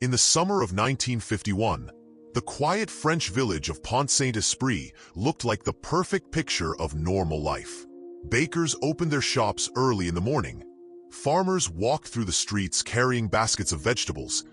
In the summer of 1951, the quiet French village of Pont-Saint-Esprit looked like the perfect picture of normal life. Bakers opened their shops early in the morning. Farmers walked through the streets carrying baskets of vegetables,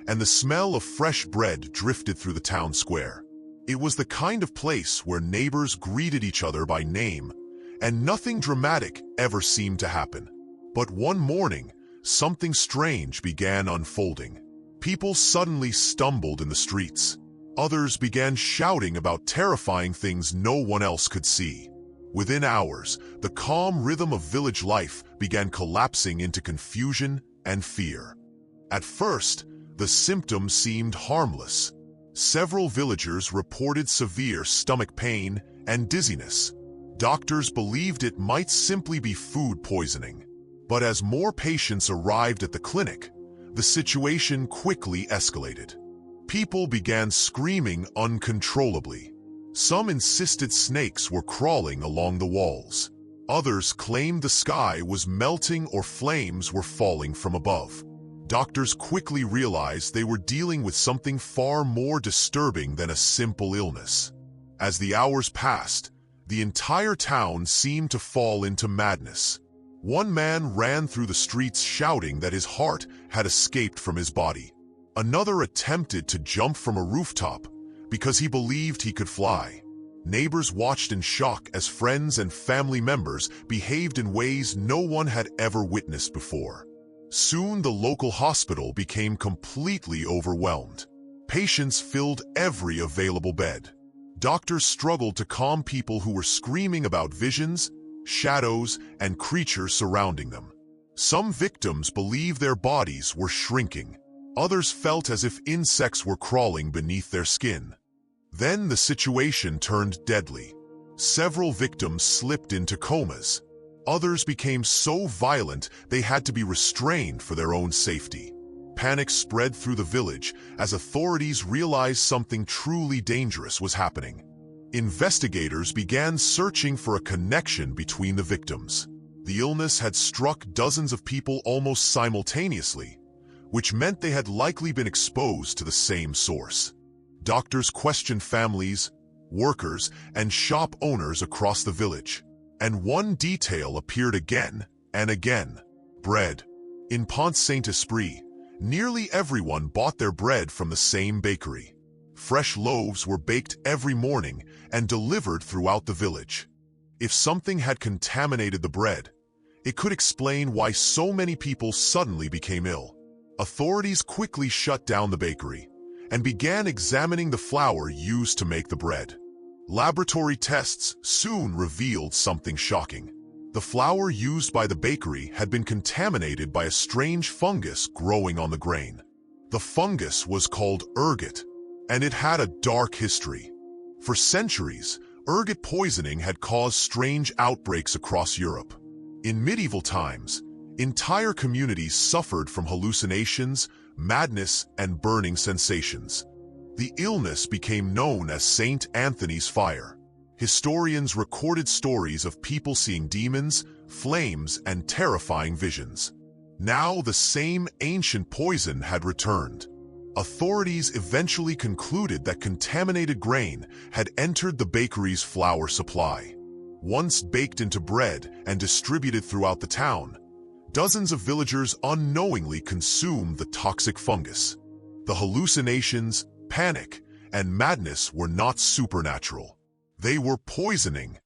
and the smell of fresh bread drifted through the town square. It was the kind of place where neighbors greeted each other by name, and nothing dramatic ever seemed to happen. But one morning, something strange began unfolding. People suddenly stumbled in the streets. Others began shouting about terrifying things no one else could see. Within hours, the calm rhythm of village life began collapsing into confusion and fear. At first, the symptoms seemed harmless. Several villagers reported severe stomach pain and dizziness. Doctors believed it might simply be food poisoning. But as more patients arrived at the clinic, the situation quickly escalated. People began screaming uncontrollably. Some insisted snakes were crawling along the walls. Others claimed the sky was melting or flames were falling from above. Doctors quickly realized they were dealing with something far more disturbing than a simple illness. As the hours passed, the entire town seemed to fall into madness. One man ran through the streets shouting that his heart had escaped from his body. Another attempted to jump from a rooftop because he believed he could fly. Neighbors watched in shock as friends and family members behaved in ways no one had ever witnessed before. Soon the local hospital became completely overwhelmed. Patients filled every available bed. Doctors struggled to calm people who were screaming about visions, shadows, and creatures surrounding them. Some victims believed their bodies were shrinking. Others felt as if insects were crawling beneath their skin. Then the situation turned deadly. Several victims slipped into comas. Others became so violent they had to be restrained for their own safety. Panic spread through the village as authorities realized something truly dangerous was happening. Investigators began searching for a connection between the victims. The illness had struck dozens of people almost simultaneously, which meant they had likely been exposed to the same source. Doctors questioned families, workers, and shop owners across the village. And one detail appeared again and again: bread. In Pont-Saint-Esprit, nearly everyone bought their bread from the same bakery. Fresh loaves were baked every morning and delivered throughout the village. If something had contaminated the bread, it could explain why so many people suddenly became ill. Authorities quickly shut down the bakery and began examining the flour used to make the bread. Laboratory tests soon revealed something shocking. The flour used by the bakery had been contaminated by a strange fungus growing on the grain. The fungus was called ergot, and it had a dark history. For centuries, ergot poisoning had caused strange outbreaks across Europe. In medieval times, entire communities suffered from hallucinations, madness, and burning sensations. The illness became known as St. Anthony's fire. Historians recorded stories of people seeing demons, flames, and terrifying visions. Now the same ancient poison had returned. Authorities eventually concluded that contaminated grain had entered the bakery's flour supply. Once baked into bread and distributed throughout the town, dozens of villagers unknowingly consumed the toxic fungus. The hallucinations, panic, and madness were not supernatural. They were poisoning,